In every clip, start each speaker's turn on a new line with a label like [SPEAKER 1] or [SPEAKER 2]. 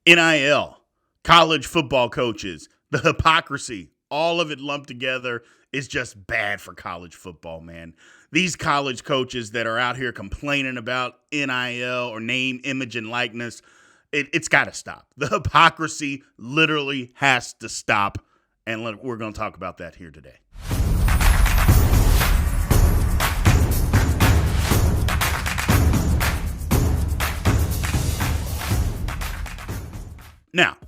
[SPEAKER 1] NIL, college football coaches, the hypocrisy, all of it lumped together is just bad for college football, man. These college coaches that are out here complaining about NIL or name, image, and likeness, it's got to stop. The hypocrisy literally has to stop, and we're going to talk about that here today. Now,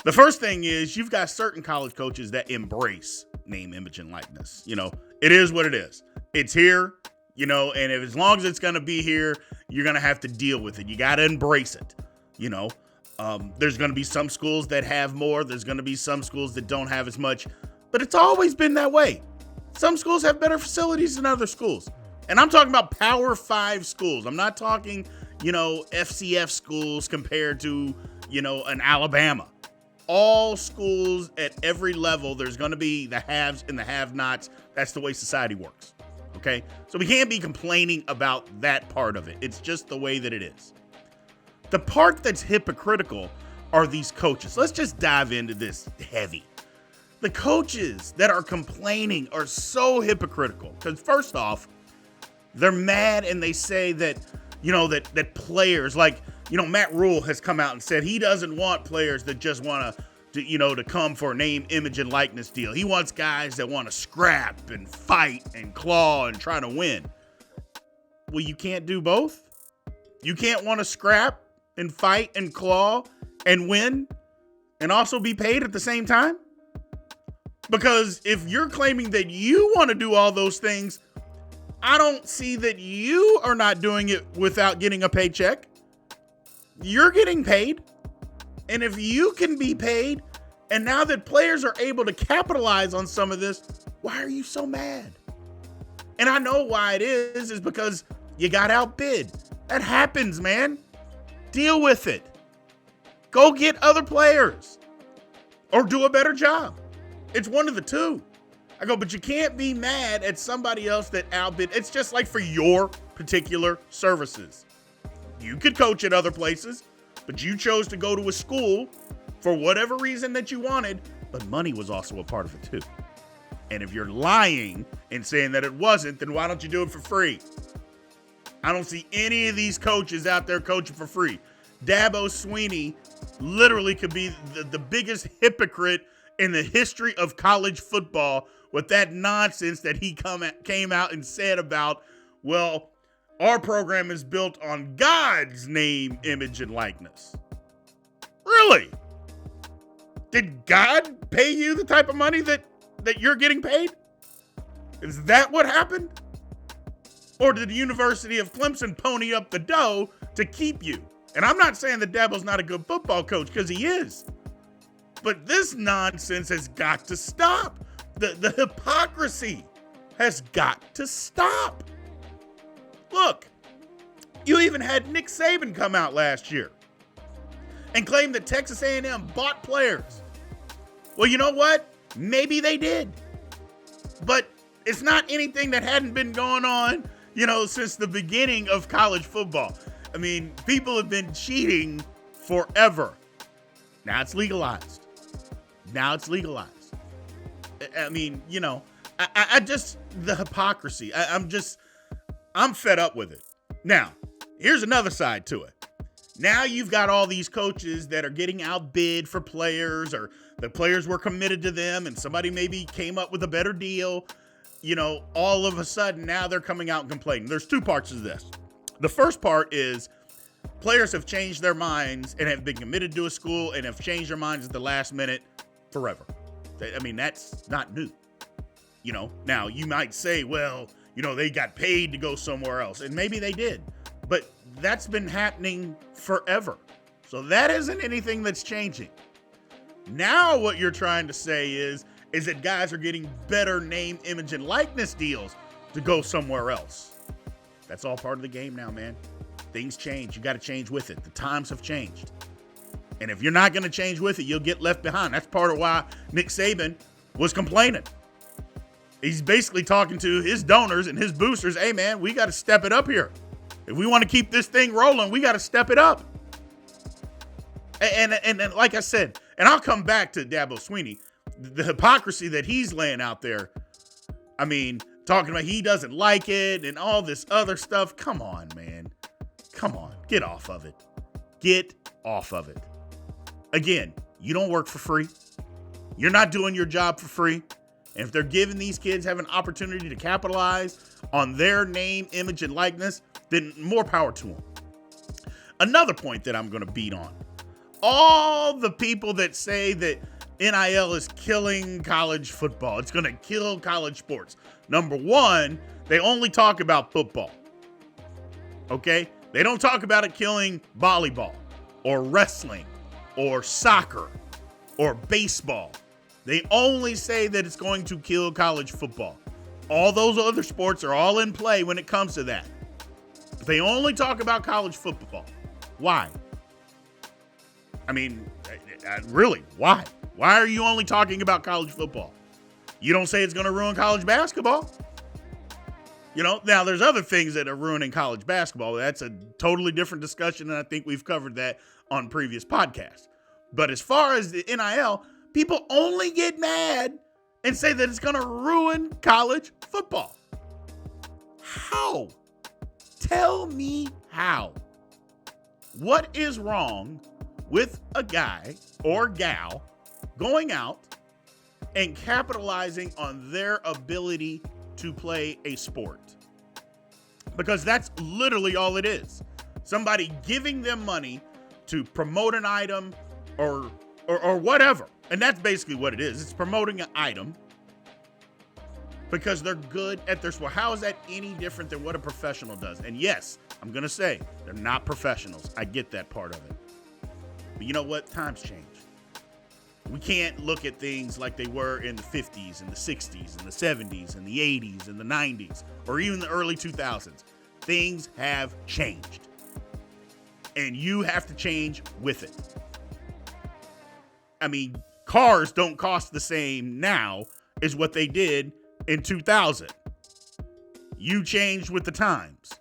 [SPEAKER 1] the first thing is you've got certain college coaches that embrace name, image, and likeness. It is what it is. It's here, and as long as it's going to be here, you're going to have to deal with it. You got to embrace it. There's going to be some schools that have more. There's going to be some schools that don't have as much, but it's always been that way. Some schools have better facilities than other schools. And I'm talking about Power 5 schools. I'm not talking, FCF schools compared to, an Alabama. All schools at every level, there's going to be the haves and the have-nots. That's the way society works. Okay? So we can't be complaining about that part of it. It's just the way that it is. The part that's hypocritical are these coaches. Let's just dive into this heavy. The coaches that are complaining are so hypocritical because first off, they're mad and they say that, that players like, Matt Rule has come out and said he doesn't want players that just want to come for a name, image, and likeness deal. He wants guys that want to scrap and fight and claw and try to win. Well, you can't do both. You can't want to scrap and fight and claw and win and also be paid at the same time. Because if you're claiming that you want to do all those things, I don't see that you are not doing it without getting a paycheck. You're getting paid. And if you can be paid, and now that players are able to capitalize on some of this, why are you so mad? And I know why it is because you got outbid. That happens, man. Deal with it. Go get other players or do a better job. It's one of the two. I go, but you can't be mad at somebody else that outbid. It's just like for your particular services. You could coach at other places, but you chose to go to a school for whatever reason that you wanted, but money was also a part of it too. And if you're lying and saying that it wasn't, then why don't you do it for free? I don't see any of these coaches out there coaching for free. Dabo Swinney literally could be the biggest hypocrite in the history of college football with that nonsense that he came out and said about, well, our program is built on God's name, image, and likeness. Really? Did God pay you the type of money that you're getting paid? Is that what happened? Or did the University of Clemson pony up the dough to keep you? And I'm not saying that Dabo's not a good football coach, because he is. But this nonsense has got to stop. The hypocrisy has got to stop. Look, you even had Nick Saban come out last year and claim that Texas A&M bought players. Well, you know what? Maybe they did. But it's not anything that hadn't been going on, since the beginning of college football. I mean, people have been cheating forever. Now it's legalized. I mean, I just, the hypocrisy, I'm fed up with it. Now, here's another side to it. Now you've got all these coaches that are getting outbid for players, or the players were committed to them and somebody maybe came up with a better deal. All of a sudden now they're coming out and complaining. There's two parts of this. The first part is players have changed their minds and have been committed to a school and have changed their minds at the last minute forever. I mean, that's not new. Now you might say, well, they got paid to go somewhere else, and maybe they did, but that's been happening forever. So that isn't anything that's changing. Now what you're trying to say is that guys are getting better name, image, and likeness deals to go somewhere else. That's all part of the game now, man. Things change. You got to change with it. The times have changed. And if you're not going to change with it, you'll get left behind. That's part of why Nick Saban was complaining. He's basically talking to his donors and his boosters. Hey, man, we got to step it up here. If we want to keep this thing rolling, we got to step it up. And like I said, and I'll come back to Dabo Swinney, the hypocrisy that he's laying out there. I mean, talking about he doesn't like it and all this other stuff. Come on, man. Come on. Get off of it. Get off of it. Again, you don't work for free. You're not doing your job for free. And if they're giving these kids have an opportunity to capitalize on their name, image, and likeness, then more power to them. Another point that I'm going to beat on. All the people that say that NIL is killing college football. It's going to kill college sports. Number one, they only talk about football. Okay? They don't talk about it killing volleyball or wrestling or soccer or baseball. They only say that it's going to kill college football. All those other sports are all in play when it comes to that. But they only talk about college football. Why? I mean, really, why? Why are you only talking about college football? You don't say it's going to ruin college basketball. You know, now there's other things that are ruining college basketball. That's a totally different discussion, and I think we've covered that on previous podcasts. But as far as the NIL, people only get mad and say that it's going to ruin college football. How? Tell me how. What is wrong with a guy or gal going out and capitalizing on their ability to play a sport? Because that's literally all it is. Somebody giving them money to promote an item or whatever. And that's basically what it is. It's promoting an item because they're good at their sport. How is that any different than what a professional does? And yes, I'm going to say they're not professionals. I get that part of it. But you know what? Times change. We can't look at things like they were in the 50s and the 60s and the 70s and the 80s and the 90s or even the early 2000s. Things have changed. And you have to change with it. I mean, cars don't cost the same now as what they did in 2000. You changed with the times.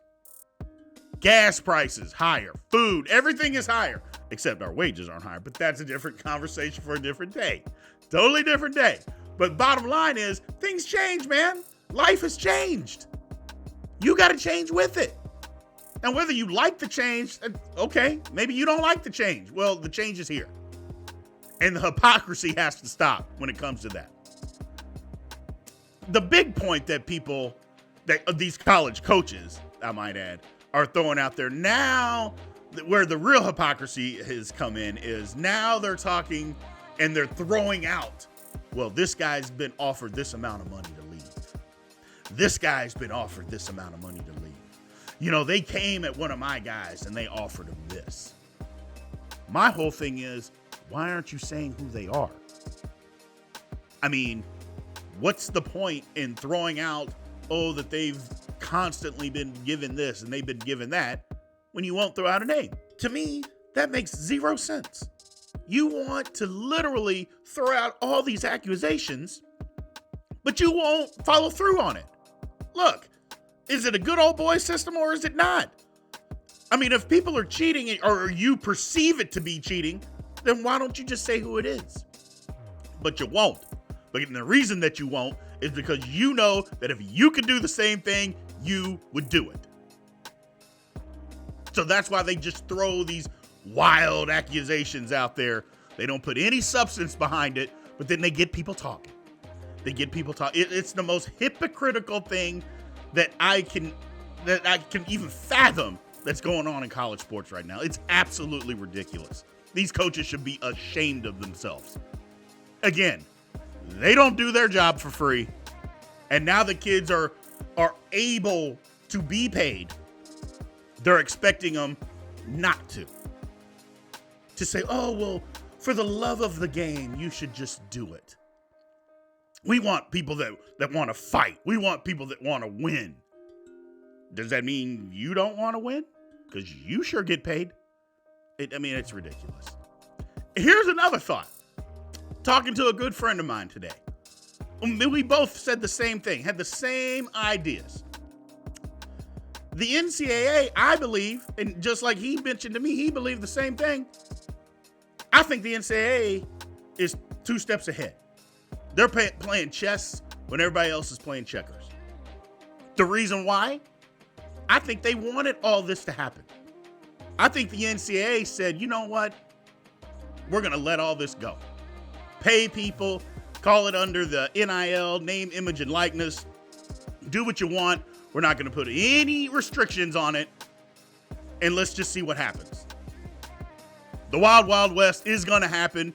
[SPEAKER 1] Gas prices higher, food, everything is higher, except our wages aren't higher, but that's a different conversation for a different day. Totally different day. But bottom line is, things change, man. Life has changed. You got to change with it. And whether you like the change, okay, maybe you don't like the change. Well, the change is here. And the hypocrisy has to stop when it comes to that. The big point that people, that these college coaches, I might add, are throwing out there now, where the real hypocrisy has come in, is now they're talking and they're throwing out, well, this guy's been offered this amount of money to leave. This guy's been offered this amount of money to leave. You know, they came at one of my guys and they offered him this. My whole thing is, why aren't you saying who they are? I mean, what's the point in throwing out, oh, that they've constantly been given this and they've been given that, when you won't throw out a name? To me, that makes 0 sense. You want to literally throw out all these accusations, but you won't follow through on it. Look, is it a good old boy system or is it not? I mean, if people are cheating or you perceive it to be cheating, then why don't you just say who it is? But you won't. But the reason that you won't is because you know that if you could do the same thing, you would do it. So that's why they just throw these wild accusations out there. They don't put any substance behind it, but then they get people talking. They get people talking. It's the most hypocritical thing that I can even fathom that's going on in college sports right now. It's absolutely ridiculous. These coaches should be ashamed of themselves. Again, they don't do their job for free. And now the kids are able to be paid. They're expecting them not to. To say, oh, well, for the love of the game, you should just do it. We want people that want to fight. We want people that want to win. Does that mean you don't want to win? Because you sure get paid. It's ridiculous. Here's another thought. Talking to a good friend of mine today. We both said the same thing, had the same ideas. The NCAA, I believe, and just like he mentioned to me, he believed the same thing. I think the NCAA is 2 steps ahead. They're playing chess when everybody else is playing checkers. The reason why? I think they wanted all this to happen. I think the NCAA said, you know what? We're going to let all this go. Pay people, call it under the NIL, name, image, and likeness. Do what you want. We're not going to put any restrictions on it. And let's just see what happens. The Wild Wild West is going to happen.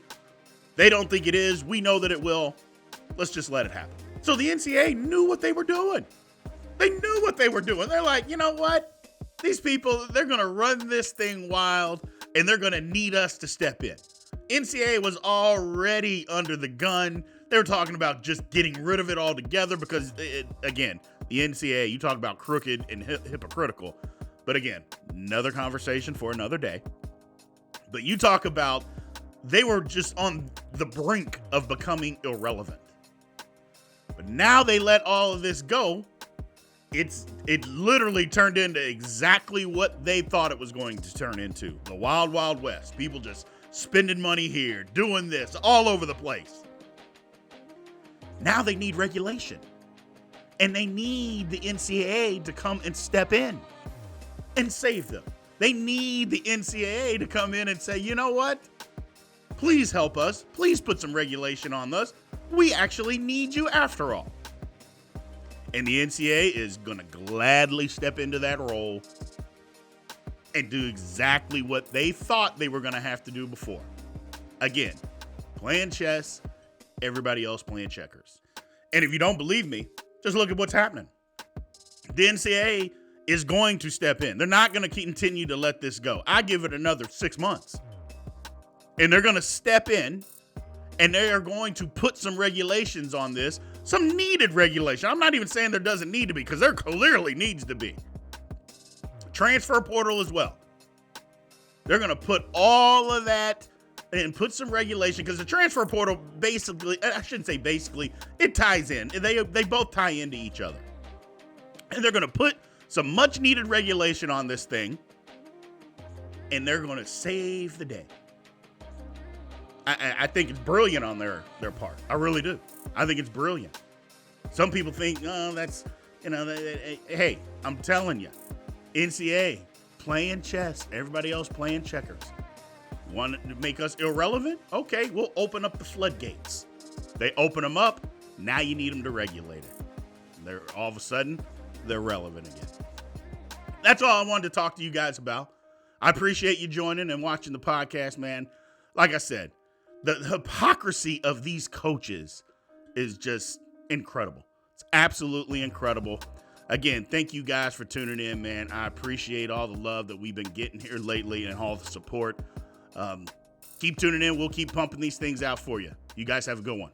[SPEAKER 1] They don't think it is. We know that it will. Let's just let it happen. So the NCAA knew what they were doing. They knew what they were doing. They're like, you know what? These people, they're going to run this thing wild, and they're going to need us to step in. NCAA was already under the gun. They were talking about just getting rid of it altogether because, again, the NCAA, you talk about crooked and hypocritical. But again, another conversation for another day. But you talk about they were just on the brink of becoming irrelevant. But now they let all of this go. It literally turned into exactly what they thought it was going to turn into. The Wild Wild West. People just spending money here, doing this all over the place. Now they need regulation. And they need the NCAA to come and step in and save them. They need the NCAA to come in and say, you know what? Please help us. Please put some regulation on us. We actually need you after all. And the NCAA is going to gladly step into that role and do exactly what they thought they were going to have to do before. Again, playing chess, everybody else playing checkers. And if you don't believe me, just look at what's happening. The NCAA is going to step in. They're not going to continue to let this go. I give it another 6 months. And they're going to step in, and they are going to put some regulations on this, some needed regulation. I'm not even saying there doesn't need to be, because there clearly needs to be. Transfer portal as well. They're going to put all of that and put some regulation, because the transfer portal basically, I shouldn't say basically, it ties in. They both tie into each other. And they're going to put some much needed regulation on this thing, and they're going to save the day. I think it's brilliant on their part. I really do. I think it's brilliant. Some people think, oh, that's, hey, I'm telling you, NCAA playing chess, everybody else playing checkers. Want to make us irrelevant? Okay, we'll open up the floodgates. They open them up. Now you need them to regulate it. They're all of a sudden, they're relevant again. That's all I wanted to talk to you guys about. I appreciate you joining and watching the podcast, man. Like I said, the hypocrisy of these coaches is just incredible. It's absolutely incredible. Again, thank you guys for tuning in, man. I appreciate all the love that we've been getting here lately and all the support. Keep tuning in. We'll keep pumping these things out for you. You guys have a good one.